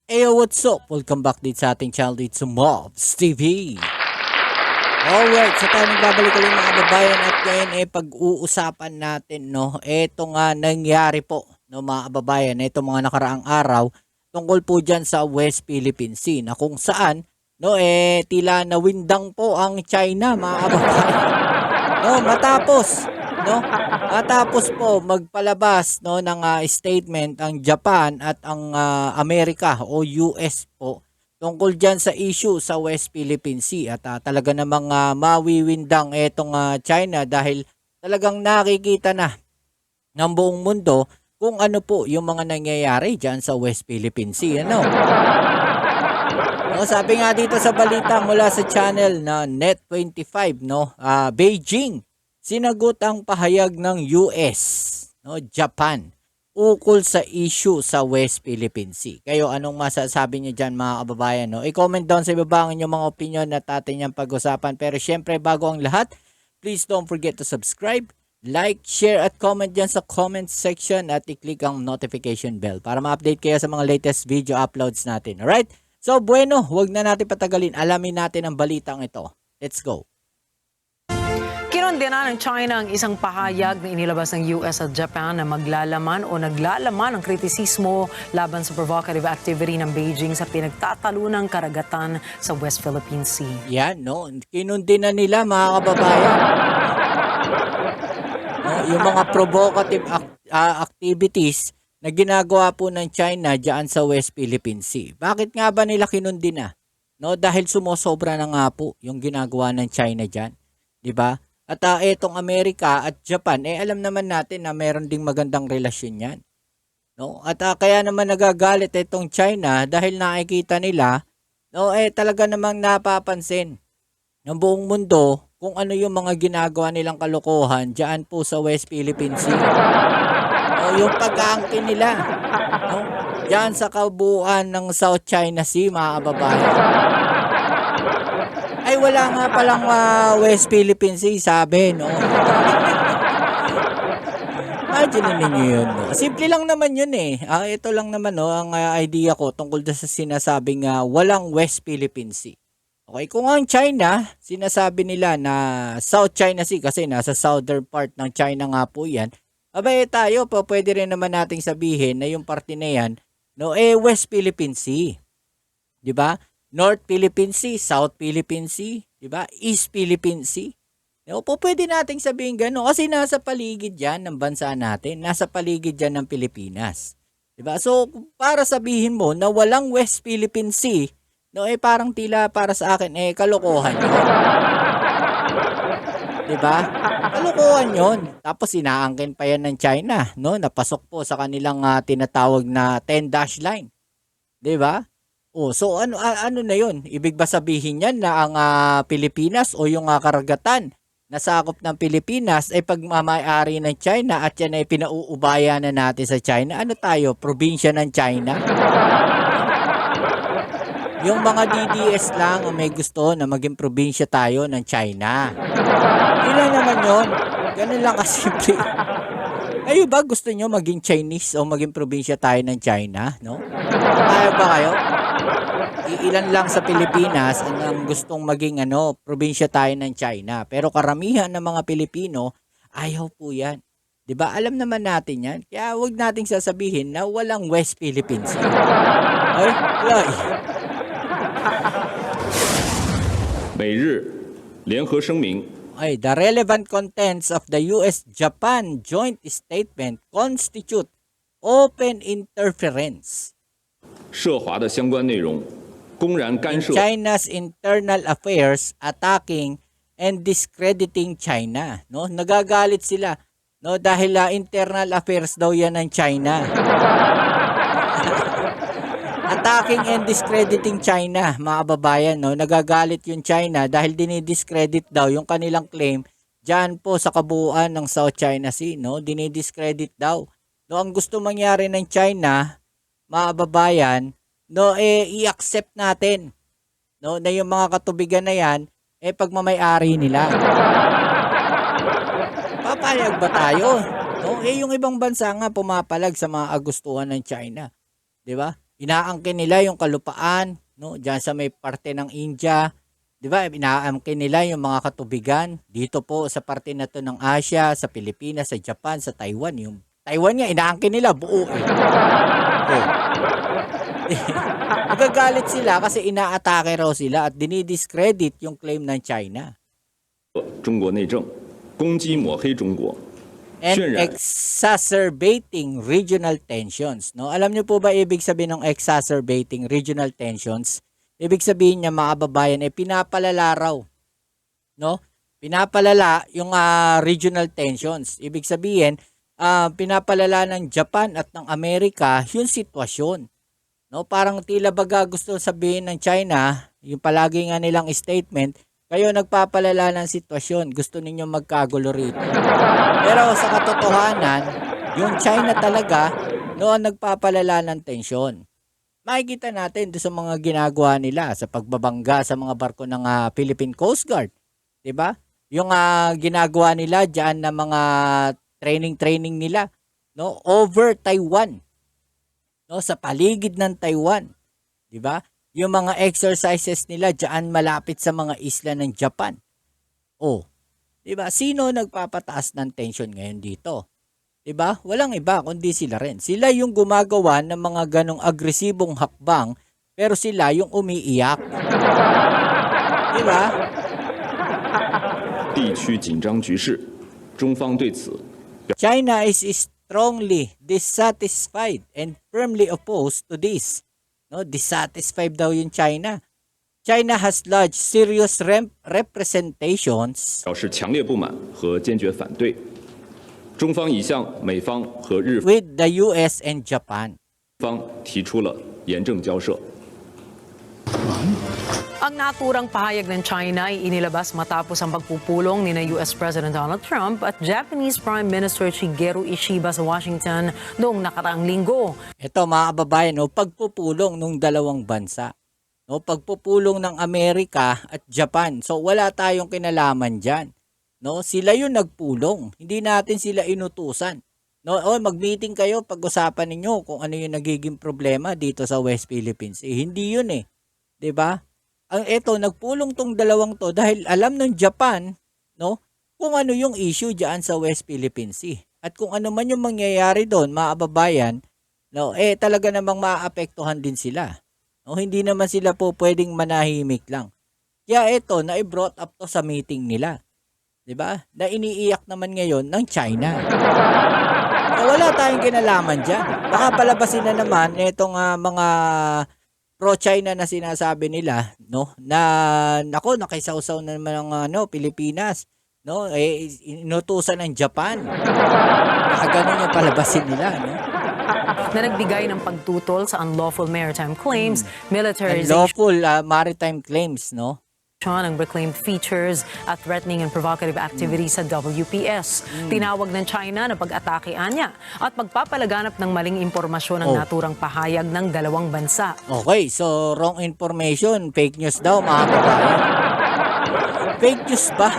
Hey, what's up? Welcome back dito sa ating channel dito sa Mobs TV. Alright, so tayo nagbabalik ulit mga kababayan at ngayon pag-uusapan natin ito nga nangyari po mga kababayan, ito mga nakaraang araw tungkol po dyan sa West Philippine Sea na kung saan tila nawindang po ang China mga kababayan. Matapos po magpalabas ng statement ang Japan at ang Amerika o US po tungkol dyan sa issue sa West Philippine Sea at talaga namang mawiwindang etong China dahil talagang nakikita na ng buong mundo kung ano po yung mga nangyayari dyan sa West Philippine Sea. Sabi nga dito sa balita mula sa channel na Net25, Beijing sinagot ang pahayag ng US, Japan, ukol sa issue sa West Philippine Sea. Kayo, anong masasabi niyo dyan mga kababayan? I-comment down sa ibaba ang inyong mga opinion na atin niyang pag-usapan. Pero syempre, bago ang lahat, please don't forget to subscribe, like, share at comment dyan sa comment section at i-click ang notification bell para ma-update kayo sa mga latest video uploads natin. Alright? So, bueno, huwag na natin patagalin. Alamin natin ang balitang ito. Let's go. Kinondena ng China ang isang pahayag na inilabas ng US at Japan na maglalaman o naglalaman ng kritisismo laban sa provocative activity ng Beijing sa pinagtatalunang karagatan sa West Philippine Sea. Yan, kinundina nila mga kababayan. Yung mga provocative activities na ginagawa po ng China diyan sa West Philippine Sea. Bakit nga ba nila kinundina? Dahil sumosobra na nga po yung ginagawa ng China diyan, 'di ba? At etong Amerika at Japan, alam naman natin na meron ding magandang relasyon yan. At kaya naman nagagalit itong China dahil nakikita nila, talaga namang napapansin ng buong mundo kung ano yung mga ginagawa nilang kalokohan dyan po sa West Philippine Sea. Yung pag-aangkin nila, dyan sa kabuuan ng South China Sea, mga kababayan. Ay wala nga palang West Philippine Sea, sabi, Imagine ninyo yun, Simple lang naman yun ito lang naman, ang idea ko tungkol sa sinasabing walang West Philippine Sea. Okay, kung ang China, sinasabi nila na South China Sea kasi nasa southern part ng China nga po yan, abay tayo po pwede rin naman nating sabihin na yung parte na yan, West Philippine Sea. 'Di ba? North Philippine Sea, South Philippine Sea, 'di ba? East Philippine Sea. Pwede nating sabihin gano'n kasi nasa paligid 'yan ng bansa natin, nasa paligid 'yan ng Pilipinas. 'Di ba? So, para sabihin mo na walang West Philippine Sea, parang tila para sa akin kalokohan 'yon. 'Di ba? Kalokohan 'yon. Tapos inaangkin pa 'yan ng China, napasok po sa kanilang tinatawag na 10-dash line. 'Di ba? So ano na 'yon? Ibig ba sabihin niyan na ang Pilipinas o yung karagatan na sakop ng Pilipinas ay pagmamay-ari ng China at yan ay pinauubaya na natin sa China? Ano tayo? Probinsya ng China? Yung mga DDS lang ang may gusto na maging probinsya tayo ng China. Ilan naman 'yon? Ganun lang kasimple. Kayo ba gusto nyo maging Chinese o maging probinsya tayo ng China? Kaya ba kayo? Ilan lang sa Pilipinas ang gustong maging probinsya tayo ng China. Pero karamihan ng mga Pilipino, ayaw po yan. 'Di ba? Alam naman natin yan. Kaya huwag nating sasabihin na walang West Philippines. Ay, wala. 美日联合声明 The relevant contents of the US-Japan joint statement constitute open interference 涉华的相关内容，公然干涉 China's internal affairs, attacking and discrediting China. Nagagalit sila dahil internal affairs daw yan ng China. Attacking and discrediting China, mga kababayan, nagagalit yung China dahil dinidiscredit daw yung kanilang claim diyan po sa kabuuan ng South China Sea, dinidiscredit daw. Ang gusto mangyari ng China, mga kababayan, i-accept natin na yung mga katubigan na yan pagmamay-ari nila. Papayag ba tayo? Yung ibang bansa nga pumapalag sa mga kagustuhan ng China, 'di ba? Inaangkin nila yung kalupaan, no? Diyan sa may parte ng India, 'di ba? Inaangkin nila yung mga katubigan dito po sa parte na to ng Asia, sa Pilipinas, sa Japan, sa Taiwan. Yung Taiwan nga inaangkin nila buo eh. Oh. Nagagalit sila kasi inaatake raw sila at dinidiscredit yung claim ng China. 中国内政，攻击抹黑中国， And 渲染 exacerbating regional tensions. No? Alam niyo po ba ibig sabihin ng exacerbating regional tensions? Ibig sabihin niya mga kababayan, pinapalala raw. No? Pinapalala yung regional tensions. Ibig sabihin, pinapalala ng Japan at ng Amerika yung sitwasyon. No, parang tila baga gusto sabihin ng China, yung palagi nga nilang statement, kayo nagpapalala ng sitwasyon, gusto ninyo magkagulo rito. Pero sa katotohanan, yung China talaga noon nagpapalala ng tensyon. Makikita natin doon sa mga ginagawa nila sa pagbabangga sa mga barko ng Philippine Coast Guard, 'di ba? Yung ginagawa nila diyan na mga training nila, no, over Taiwan. No, sa paligid ng Taiwan, 'di ba? Yung mga exercises nila diyan malapit sa mga isla ng Japan. Oh, 'di ba? Sino nagpapataas ng tension ngayon dito? 'Di ba? Walang iba kundi sila rin. Sila yung gumagawa ng mga ganong agresibong hakbang, pero sila yung umiiyak. 'Di ba? 地区紧张局势，中方对此 China is strongly dissatisfied and firmly opposed to this. No, dissatisfied daw yung China. China has lodged serious representations 表示强烈不满和坚决反对。中方已向美方和日 with the US and Japan. 方提出了严正交涉。 Ang naturang pahayag ng China ay inilabas matapos ang pagpupulong ni US President Donald Trump at Japanese Prime Minister Shigeru Ishiba sa Washington noong nakaraang linggo. Ito mga kababayan, no, pagpupulong ng dalawang bansa. No, pagpupulong ng Amerika at Japan. So wala tayong kinalaman diyan. No, sila yung nagpulong. Hindi natin sila inutusan. No, mag-meeting kayo, pag-usapan ninyo kung ano yung nagiging problema dito sa West Philippines. Hindi yun eh. 'Di ba? Ang nagpulong tong dalawang to dahil alam ng Japan, no, kung ano yung issue diyan sa West Philippine Sea. At kung ano man yung mangyayari doon, mga kababayan, no, talaga namang maaapektuhan din sila. No, hindi naman sila po pwedeng manahimik lang. Kaya na-brought up to sa meeting nila. 'Di ba? Na iniiyak naman ngayon ng China. So, wala tayong kinalaman diyan. Baka palabasin na naman itong mga pro-China na sinasabi nila, no, na nako nakisawsaw na naman ng Pilipinas, no, inutusan ng Japan. Ganun yung palabasin nila, no. Na nagbigay ng pagtutol sa unlawful maritime claims, militarization Unlawful maritime claims, no. ng reclaimed features at threatening and provocative activities sa WPS. Tinawag ng China na pag-atakean niya at magpapalaganap ng maling impormasyon ng naturang pahayag ng dalawang bansa. Okay, so wrong information, fake news daw mga kababayan. Fake news ba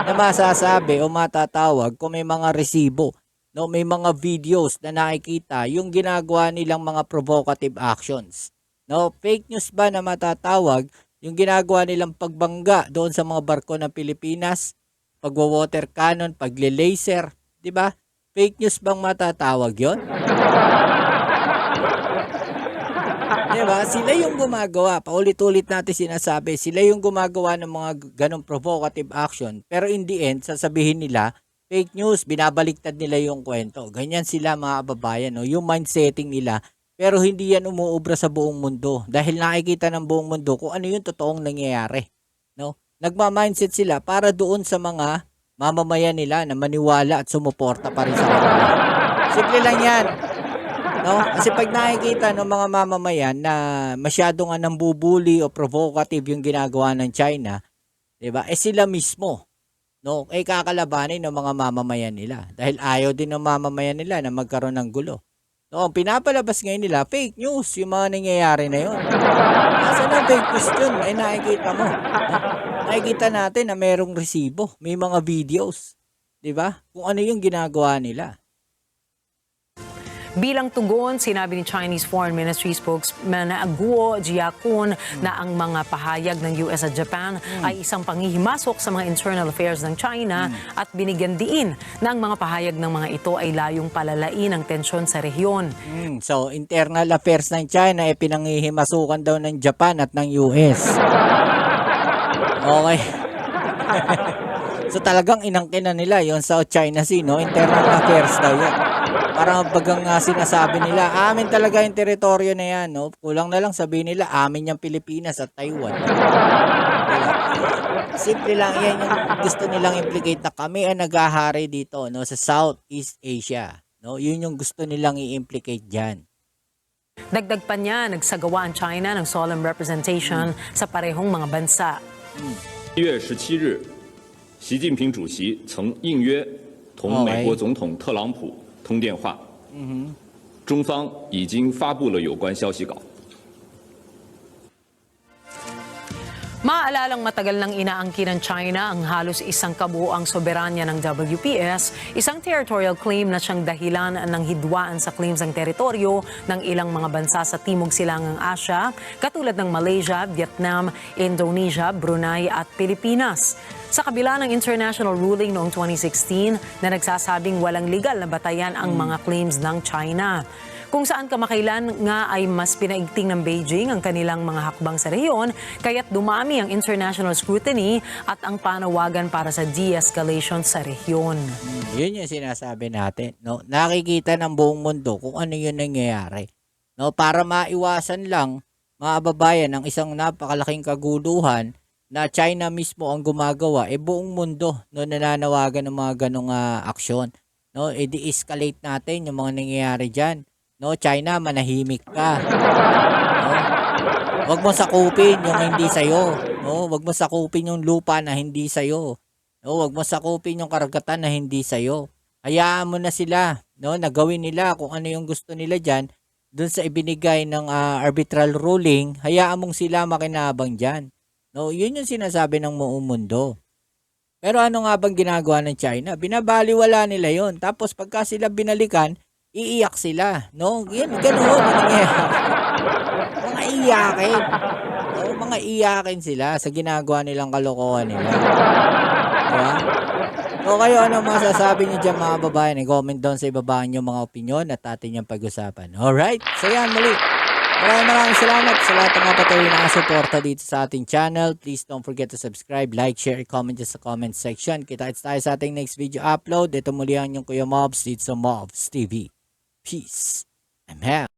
na masasabi o matatawag kung may mga resibo, no, may mga videos na nakikita yung ginagawa nilang mga provocative actions? No, fake news ba na matatawag yung ginagawa nilang pagbangga doon sa mga barko ng Pilipinas, pagwa-water cannon, pagle-laser, 'di ba? Fake news bang matatawag 'yon? 'Di ba? Sila yung gumagawa, paulit-ulit natin sinasabi, sila yung gumagawa ng mga ganong provocative action, pero in the end, sasabihin nila, fake news, binabaliktad nila yung kwento. Ganyan sila mga kababayan, no? Yung mindsetting nila. Pero hindi yan umuubra sa buong mundo dahil nakikita ng buong mundo kung ano yung totoong nangyayari. No? Nagma-mindset sila para doon sa mga mamamayan nila na maniwala at sumuporta pa rin sa kanila. Simple lang yan. No? Kasi pag nakikita ng mga mamamayan na masyado nga nambubuli o provocative yung ginagawa ng China, 'di ba? Sila mismo, no, kakalabanin ng mga mamamayan nila dahil ayaw din ng mamamayan nila na magkaroon ng gulo. No, ang pinapalabas ngayon nila, fake news, yung mga nangyayari na yun. Asa na fake news yun? Nakikita mo. No? Nakikita natin na merong resibo, may mga videos. 'Di ba? Kung ano yung ginagawa nila. Bilang tugon, sinabi ni Chinese Foreign Ministry spokesman Guo Jiakun na ang mga pahayag ng US at Japan ay isang panghihimasok sa mga internal affairs ng China at binigyan diin na ang mga pahayag ng mga ito ay layong palalain ang tensyon sa rehiyon. So, internal affairs ng China ay pinanghihimasukan daw ng Japan at ng US. Okay. So talagang inangkin na nila yung South China Sea, no? Internal affairs daw yun. Parang bagang sinasabi nila, amin talaga yung teritoryo na yan, no? Kulang na lang sabihin nila, amin yung Pilipinas at Taiwan. Diba? Simple lang, yan yung gusto nilang implicate na kami ang naghahari dito, no? Sa Southeast Asia, no? Yun yung gusto nilang i-implicate dyan. Dagdag pa niya, nagsagawa ang China ng solemn representation sa parehong mga bansa. 1月17日，习近平主席曾应约同美国总统特朗普通电话，中方已经发布了有关消息稿。 Maalalang matagal nang inaangkin ng China ang halos isang kabuoang soberanya ng WPS, isang territorial claim na siyang dahilan ng hidwaan sa claims ng teritoryo ng ilang mga bansa sa Timog Silangang Asya, katulad ng Malaysia, Vietnam, Indonesia, Brunei at Pilipinas. Sa kabila ng international ruling noong 2016 na nagsasabing walang legal na batayan ang mga claims ng China. Kung saan kamakailan nga ay mas pinaigting ng Beijing ang kanilang mga hakbang sa rehiyon, kaya't dumami ang international scrutiny at ang panawagan para sa de-escalation sa rehiyon. Yun yung sinasabi natin, no? Nakikita ng buong mundo kung ano yung nangyayari. No, para maiwasan lang, mga babayan, ang isang napakalaking kaguluhan na China mismo ang gumagawa, buong mundo no, nananawagan ng mga ganong aksyon. No, de-escalate natin yung mga nangyayari dyan. No, China, manahimik ka. No? Wag mo sakupin yung hindi sa'yo. No? Wag mo sakupin yung lupa na hindi sa'yo. No? Wag mo sakupin yung karagatan na hindi sa'yo. Hayaan mo na sila. No? Nagawin nila kung ano yung gusto nila dyan. Doon sa ibinigay ng arbitral ruling, hayaan mong sila makinabang dyan. No? Yun yung sinasabi ng buong mundo. Pero ano nga bang ginagawa ng China? Binabaliwala nila yon. Tapos pagka sila binalikan, iiyak sila, no? Yan, ganoon ang nangyayari. Mga iyakin. No? Mga iyakin sila sa ginagawa nilang kalokohan nila. Diba? So kayo, ano masasabi niyo dyan mga babae? Comment down sa ibaba niyo mga opinion at atin yung pag-usapan. Alright? So yan, muli. Maraming salamat sa lahat ng mga patuloy na suporta dito sa ating channel. Please don't forget to subscribe, like, share, comment sa comment section. Kita-kits tayo sa ating next video upload. Ito muli ang inyong Kuya Mobs dito sa Mobs TV. Peace. I'm out.